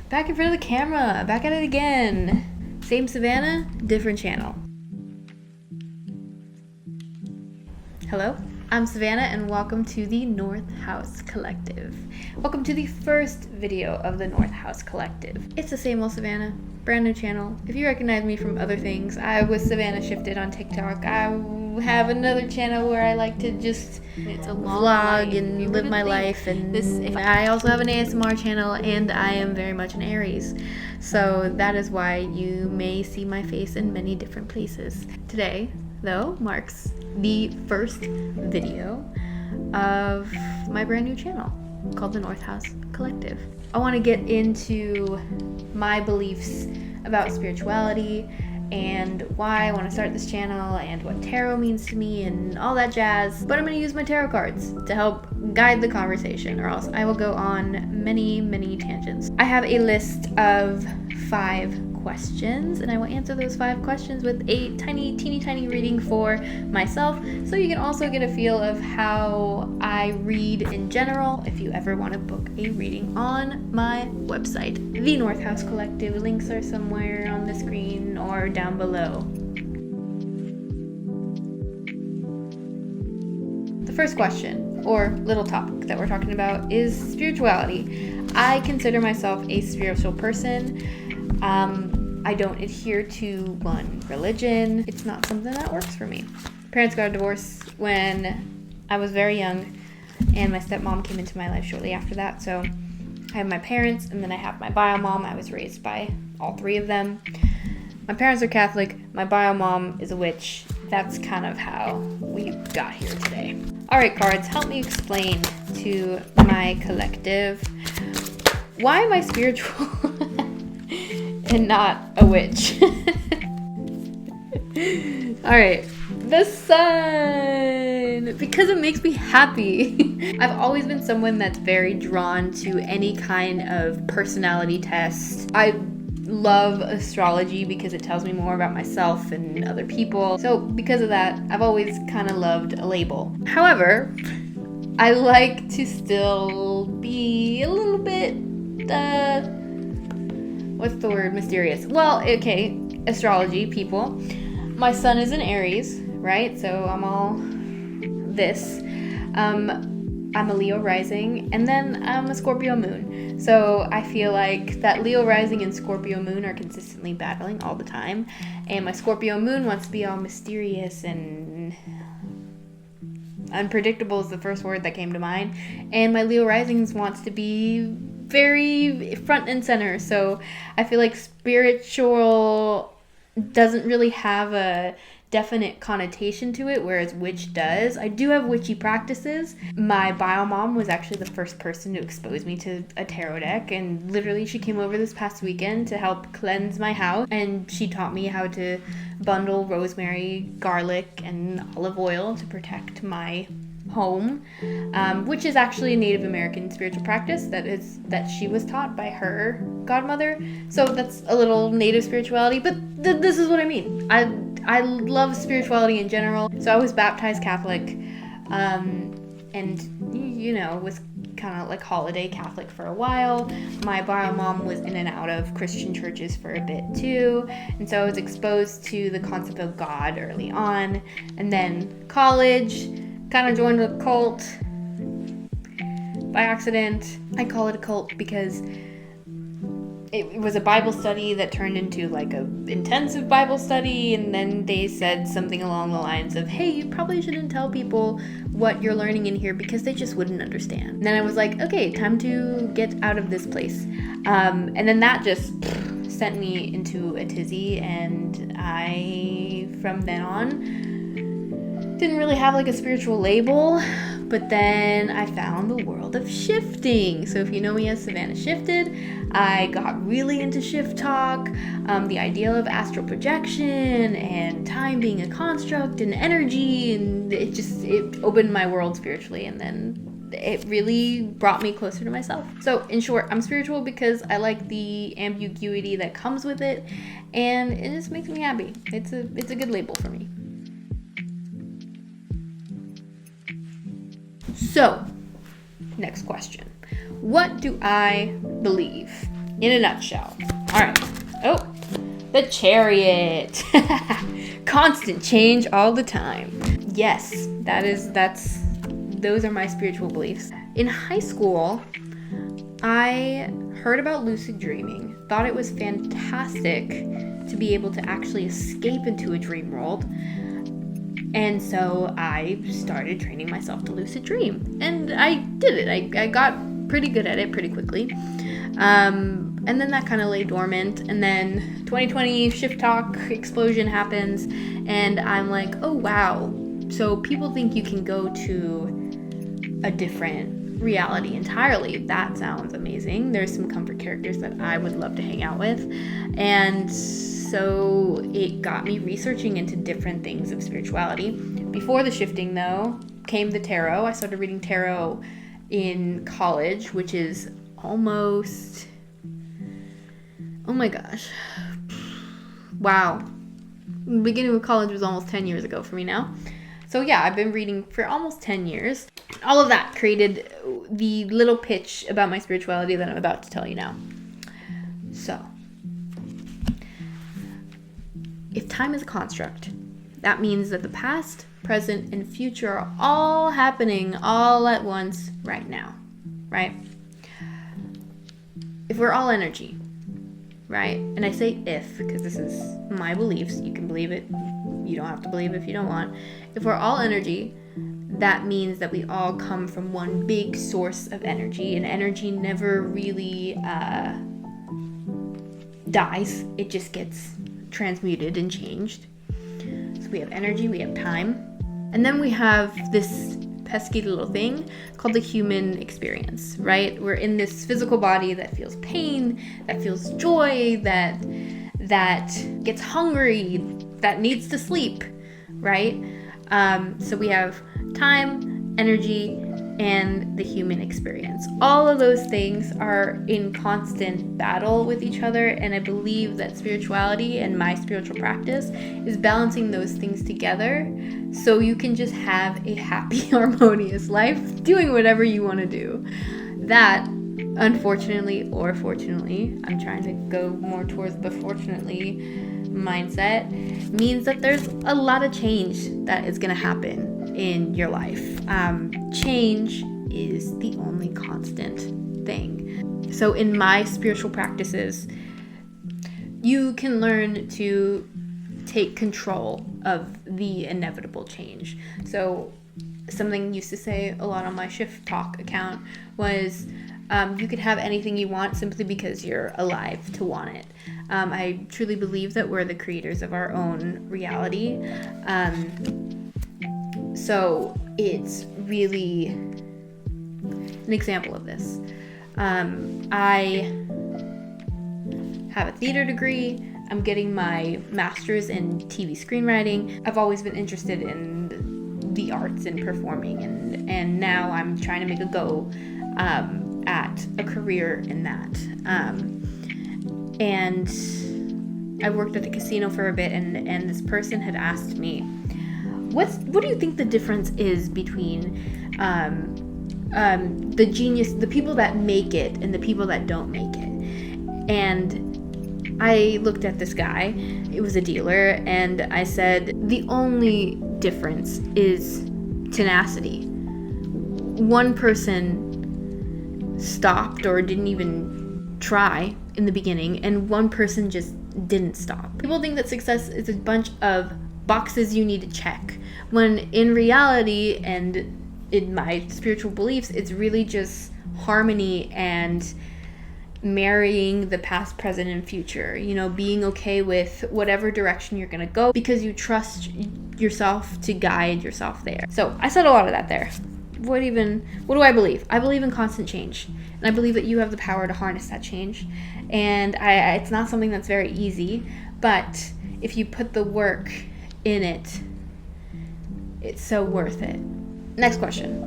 Back in front of the camera, back at it again. Same Savannah, different channel. Hello, I'm Savannah and welcome to the North House Collective. Welcome to the first video of the North House Collective. It's the same old Savannah, brand new channel. If you recognize me from other things, I was Savannah Shifted on TikTok. I have another channel where I like to just vlog and live my life, and I also have an ASMR channel, and I am very much an Aries. So that is why you may see my face in many different places. Today, though, marks the first video of my brand new channel called the North House Collective. I want to get into my beliefs about spirituality and why I want to start this channel and what tarot means to me and all that jazz. But I'm going to use my tarot cards to help guide the conversation, or else I will go on many tangents. I have a list of 5 questions, and I will answer those 5 questions with a teeny tiny reading for myself, so you can also get a feel of how I read in general if you ever want to book a reading on my website, the North House Collective. Links are somewhere on the screen or down below. The first question, or little topic that we're talking about, is spirituality. I consider myself a spiritual person. I don't adhere to one religion. It's not something that works for me. Parents got a divorce when I was very young, and my stepmom came into my life shortly after that. So I have my parents, and then I have my bio mom. I was raised by all 3 of them. My parents are Catholic. My bio mom is a witch. That's kind of how we got here today. All right, cards, help me explain to my collective, why am I spiritual and not a witch? All right, the sun, because it makes me happy. I've always been someone that's very drawn to any kind of personality test. I love astrology because it tells me more about myself and other people. So because of that, I've always kind of loved a label. However, I like to still be a little bit, what's the word? Mysterious. Well, okay, astrology people. My sun is in Aries, right? So I'm all this. I'm a Leo rising, and then I'm a Scorpio moon. So I feel like that Leo rising and Scorpio moon are consistently battling all the time. And my Scorpio moon wants to be all mysterious and unpredictable is the first word that came to mind. And my Leo risings wants to be very front and center. So I feel like spiritual doesn't really have a definite connotation to it, whereas witch does. I do have witchy practices. My bio mom was actually the first person to expose me to a tarot deck, and literally she came over this past weekend to help cleanse my house, and she taught me how to bundle rosemary, garlic, and olive oil to protect my home, which is actually a Native American spiritual practice that she was taught by her godmother. So that's a little Native spirituality, but this is what I mean. I love spirituality in general. So I was baptized Catholic, and was kind of like holiday Catholic for a while. My bio mom was in and out of Christian churches for a bit too, and so I was exposed to the concept of God early on. And then college, kind of joined a cult by accident. I call it a cult because it was a Bible study that turned into like a intensive Bible study, and then they said something along the lines of, hey, you probably shouldn't tell people what you're learning in here because they just wouldn't understand. And then I was like, okay, time to get out of this place. And then that just sent me into a tizzy, and I, from then on, didn't really have like a spiritual label. But then I found the world of shifting. So if you know me as Savannah Shifted, I got really into shift talk, the ideal of astral projection and time being a construct and energy, and it opened my world spiritually, and then it really brought me closer to myself. So in short, I'm spiritual because I like the ambiguity that comes with it, and it just makes me happy. It's a good label for me. So, next question. What do I believe? in a nutshell. All right. Oh, the Chariot. Constant change all the time. Yes, those are my spiritual beliefs. In high school, I heard about lucid dreaming, thought it was fantastic to be able to actually escape into a dream world. And so I started training myself to lucid dream. And I did it. I got pretty good at it pretty quickly. And then that kind of lay dormant. And then 2020 shift talk explosion happens. And I'm like, oh, wow. So people think you can go to a different reality entirely. That sounds amazing. There's some comfort characters that I would love to hang out with. And so it got me researching into different things of spirituality. Before the shifting, though, came the tarot. I started reading tarot in college, which is almost... oh my gosh. Wow. The beginning of college was almost 10 years ago for me now. So yeah, I've been reading for almost 10 years. All of that created the little pitch about my spirituality that I'm about to tell you now. So, if time is a construct, that means that the past, present, and future are all happening all at once right now, right? If we're all energy, right? And I say if, because this is my beliefs. You can believe it. You don't have to believe it if you don't want. If we're all energy, that means that we all come from one big source of energy, and energy never really dies. It just gets transmuted and changed. So we have energy, we have time, and then we have this pesky little thing called the human experience, right? We're in this physical body that feels pain, that feels joy, that gets hungry, that needs to sleep, right? So we have time, energy, and the human experience. All of those things are in constant battle with each other, and I believe that spirituality and my spiritual practice is balancing those things together so you can just have a happy, harmonious life doing whatever you want to do. That, unfortunately or fortunately, I'm trying to go more towards the fortunately mindset, means that there's a lot of change that is going to happen in your life. Change is the only constant thing. So in my spiritual practices, you can learn to take control of the inevitable change. So something I used to say a lot on my Shift Talk account was, you could have anything you want simply because you're alive to want it. I truly believe that we're the creators of our own reality. So it's really an example of this. I have a theater degree. I'm getting my master's in TV screenwriting. I've always been interested in the arts and performing, and now I'm trying to make a go at a career in that. And I worked at a casino for a bit, and this person had asked me, what do you think the difference is between the genius, the people that make it and the people that don't make it? And I looked at this guy, it was a dealer, and I said, the only difference is tenacity. One person stopped or didn't even try in the beginning, and one person just didn't stop. People think that success is a bunch of boxes you need to check, when in reality and in my spiritual beliefs, it's really just harmony and marrying the past, present, and future. You know, being okay with whatever direction you're gonna go because you trust yourself to guide yourself there. So I said a lot of that there. What do I believe? I believe in constant change, and I believe that you have the power to harness that change. And it's not something that's very easy, but if you put the work in it, it's so worth it. Next question.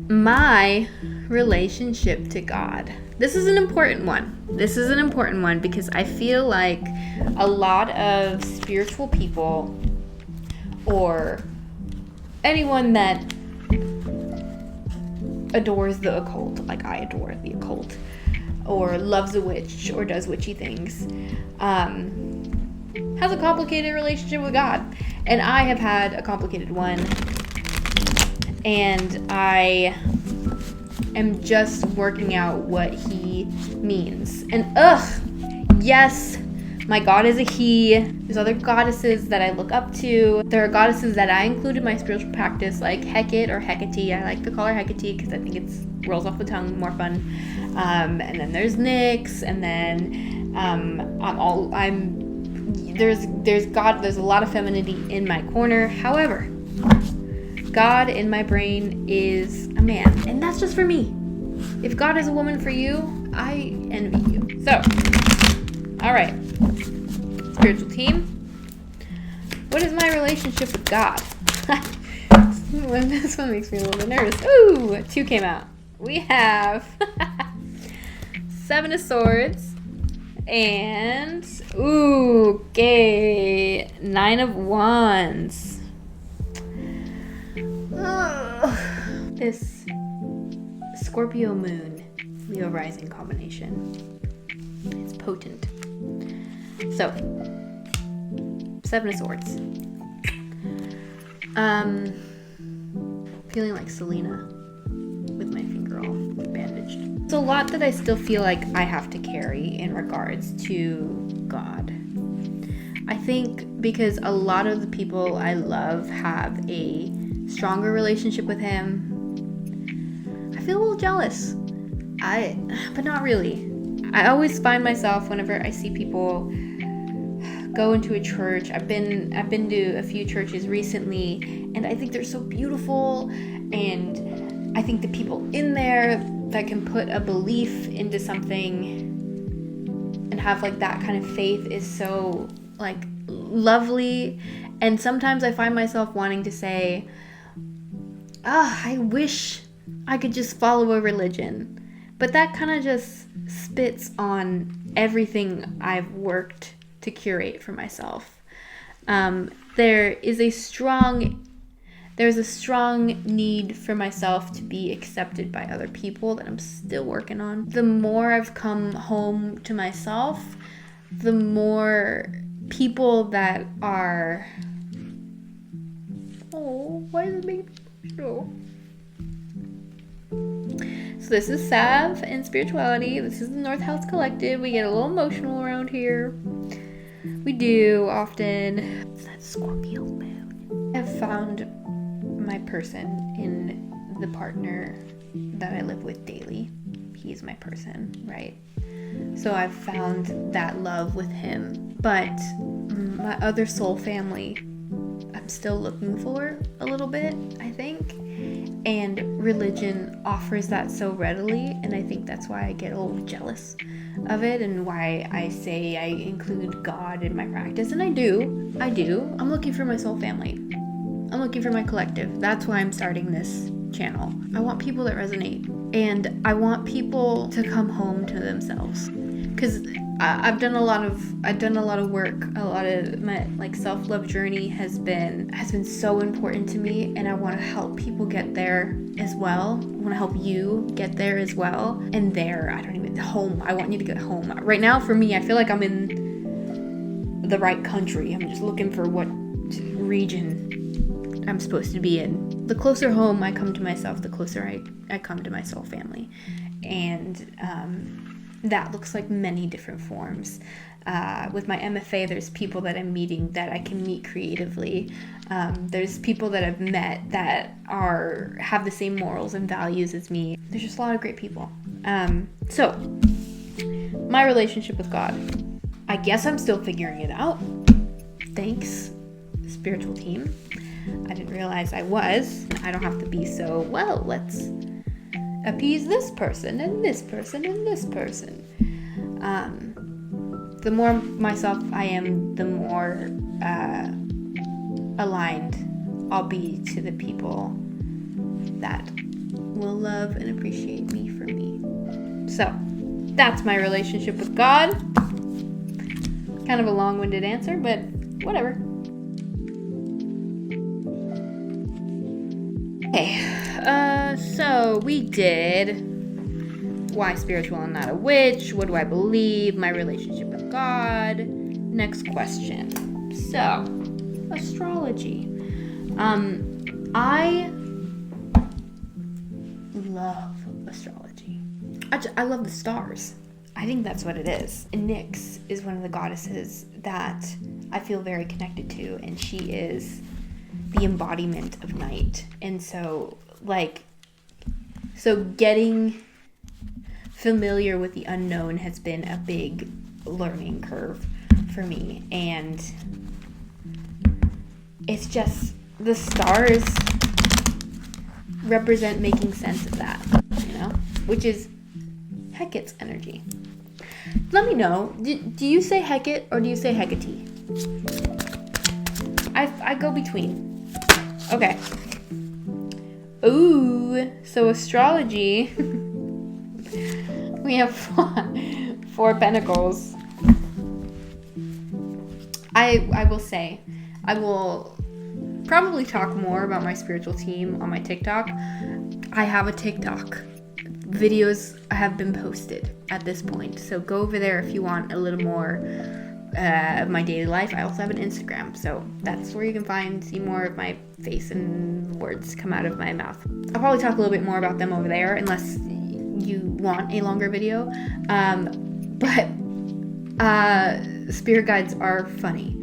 My relationship to God. This is an important one. This is an important one because I feel like a lot of spiritual people, or anyone that adores the occult, like I adore the occult, or loves a witch, or does witchy things, has a complicated relationship with God. And I have had a complicated one. And I am just working out what he means. And yes, my God is a he. There's other goddesses that I look up to. There are goddesses that I include in my spiritual practice, like Hecate or Hecate. I like to call her Hecate because I think it rolls off the tongue, more fun. And then there's Nyx, and then there's God. There's a lot of femininity in my corner. However, God in my brain is a man, and that's just for me. If God is a woman for you, I envy you. So, all right, spiritual team, what is my relationship with God? This one makes me a little bit nervous. Ooh, 2 came out. We have 7 of Swords and okay, 9 of Wands. This Scorpio moon, Leo rising combination. It's potent. So, 7 of Swords. Feeling like Selena with my finger all bandaged. It's a lot that I still feel like I have to carry in regards to God. I think because a lot of the people I love have a stronger relationship with him, I feel a little jealous. But not really. I always find myself whenever I see people go into a church. I've been to a few churches recently, and I think they're so beautiful, and I think the people in there that can put a belief into something and have like that kind of faith is so like lovely. And sometimes I find myself wanting to say, I wish I could just follow a religion. But that kind of just spits on everything I've worked to curate for myself. There's a strong need for myself to be accepted by other people that I'm still working on. The more I've come home to myself, the more people that are... Oh, why is it being so... So this is Sav and spirituality. This is the North House Collective. We get a little emotional around here. We do often. It's that Scorpio moon. I've found my person in the partner that I live with daily. He's my person, right? So I've found that love with him. But my other soul family, I'm still looking for a little bit, I think. And religion offers that so readily, and I think that's why I get a little jealous of it, and why I say I include God in my practice. And I do. I'm looking for my soul family. I'm looking for my collective. That's why I'm starting this channel. I want people that resonate, and I want people to come home to themselves. Because I've done a lot of work. A lot of my like self-love journey has been so important to me, and I want to help people get there as well. I want to help you get there as well. And home. I want you to get home. Right now, for me, I feel like I'm in the right country. I'm just looking for what region I'm supposed to be in. The closer home I come to myself, the closer I come to my soul family. And that looks like many different forms. With my MFA, there's people that I'm meeting that I can meet creatively. There's people that I've met that have the same morals and values as me. There's just a lot of great people. So, my relationship with God. I guess I'm still figuring it out. Thanks, spiritual team. I didn't realize I was. I don't have to be so, well, let's appease this person and this person and this person. The more myself I am, the more aligned I'll be to the people that will love and appreciate me for me. So, that's my relationship with God. Kind of a long-winded answer, but whatever. Okay. So we did why spiritual and not a witch, what do I believe, my relationship with God. Next question. So, astrology. I love astrology. I love the stars. I think that's what it is. Nyx is one of the goddesses that I feel very connected to, and she is the embodiment of night. And so getting familiar with the unknown has been a big learning curve for me. And it's just, the stars represent making sense of that, which is Hecate's energy. Let me know, do you say Hecate or do you say Hecate? I go between. Okay. Ooh, so astrology. We have 4 pentacles. I will say, I will probably talk more about my spiritual team on my TikTok. I have a TikTok. Videos have been posted at this point, so go over there if you want a little more of my daily life. I also have an Instagram, so that's where you can see more of my face and words come out of my mouth. I'll probably talk a little bit more about them over there, unless you want a longer video. But spirit guides are funny,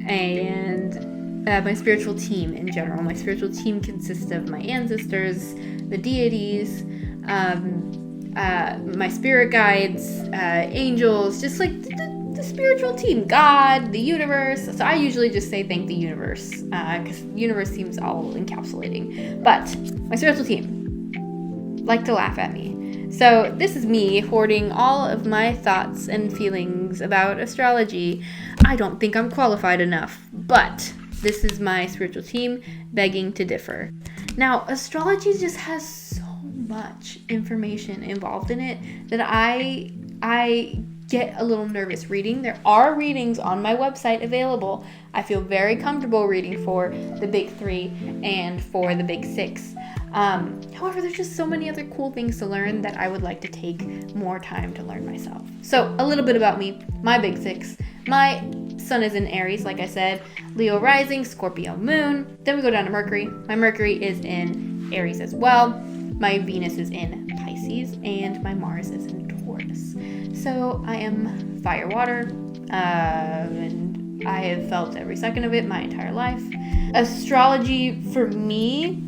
and my spiritual team in general. My spiritual team consists of my ancestors, the deities, my spirit guides, angels, just like the spiritual team, God, the universe. So I usually just say thank the universe, because universe seems all encapsulating. But my spiritual team like to laugh at me. So this is me hoarding all of my thoughts and feelings about astrology. I don't think I'm qualified enough, but this is my spiritual team begging to differ. Now, astrology just has so much information involved in it that I get a little nervous reading. There are readings on my website available. I feel very comfortable reading for the big 3 and for the big 6. However, there's just so many other cool things to learn that I would like to take more time to learn myself. So a little bit about me, my big 6. My sun is in Aries, like I said, Leo rising, Scorpio moon. Then we go down to Mercury. My Mercury is in Aries as well. My Venus is in Pisces, and my Mars is in Taurus. So I am fire water, and I have felt every second of it my entire life. Astrology for me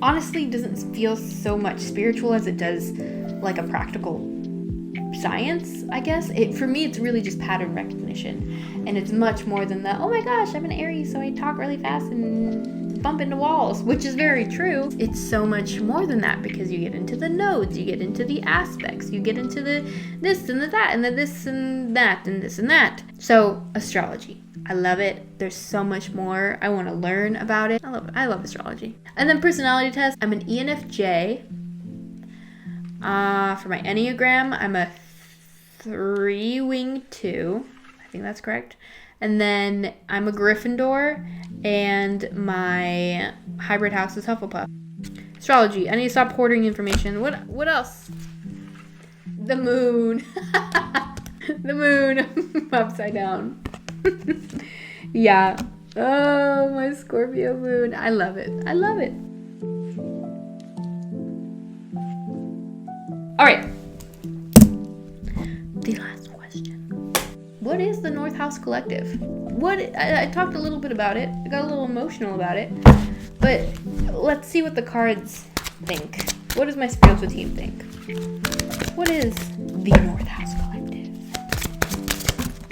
honestly doesn't feel so much spiritual as it does like a practical science, I guess. For me, it's really just pattern recognition, and it's much more than the, oh my gosh, I'm an Aries, so I talk really fast and bump into walls, which is very true. It's so much more than that, because you get into the nodes, you get into the aspects, you get into the this and the that, and the this and that, and this and that. So astrology, I love it. There's so much more I want to learn about it. I love astrology. And then personality test, I'm an ENFJ. For my Enneagram, I'm a 3 wing 2. I think that's correct. And then I'm a Gryffindor, and my hybrid house is Hufflepuff. Astrology, I need to stop hoarding information. What else? The moon. The moon upside down. Yeah. Oh, my Scorpio moon. I love it. I love it. All right. The last question. What is the North House Collective? I talked a little bit about it. I got a little emotional about it. But let's see what the cards think. What does my spiritual team think? What is the North House Collective?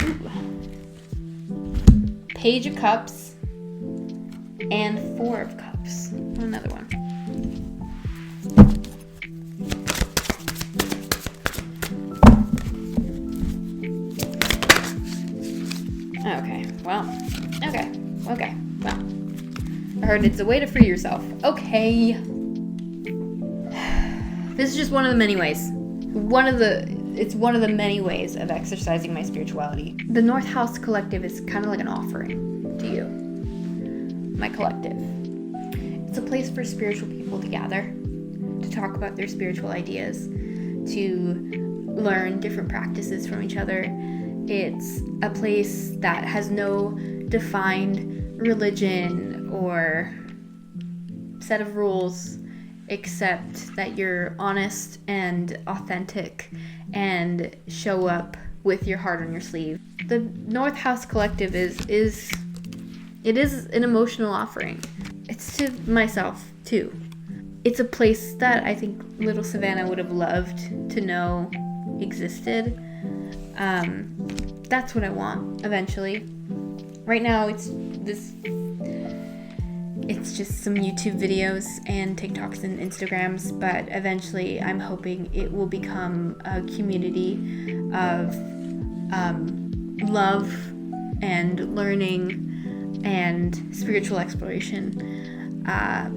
Ooh. Page of Cups and 4 of Cups. Another one. Okay, well, I heard it's a way to free yourself. Okay. This is just one of the many ways. It's one of the many ways of exercising my spirituality. The North House Collective is kind of like an offering to you. My collective. It's a place for spiritual people to gather, to talk about their spiritual ideas, to learn different practices from each other. It's a place that has no defined religion or set of rules, except that you're honest and authentic and show up with your heart on your sleeve. The North House Collective is an emotional offering. It's to myself too. It's a place that I think little Savannah would have loved to know existed. That's what I want eventually. Right now it's just some YouTube videos and TikToks and Instagrams, but eventually I'm hoping it will become a community of love and learning and spiritual exploration,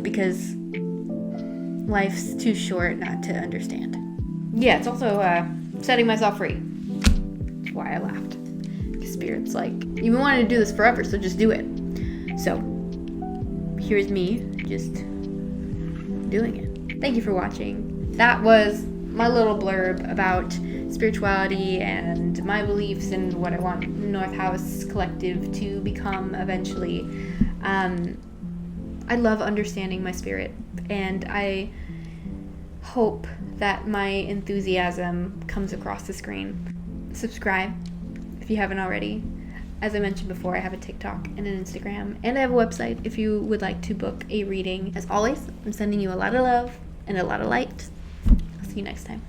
because life's too short not to understand. Yeah, it's also setting myself free. That's why I laughed. Because Spirit's like, you've been wanting to do this forever, so just do it. So here's me just doing it. Thank you for watching. That was my little blurb about spirituality and my beliefs and what I want North House Collective to become eventually. I love understanding my spirit, and I hope that my enthusiasm comes across the screen. Subscribe if you haven't already. As I mentioned before, I have a TikTok and an Instagram, and I have a website if you would like to book a reading. As always, I'm sending you a lot of love and a lot of light. I'll see you next time.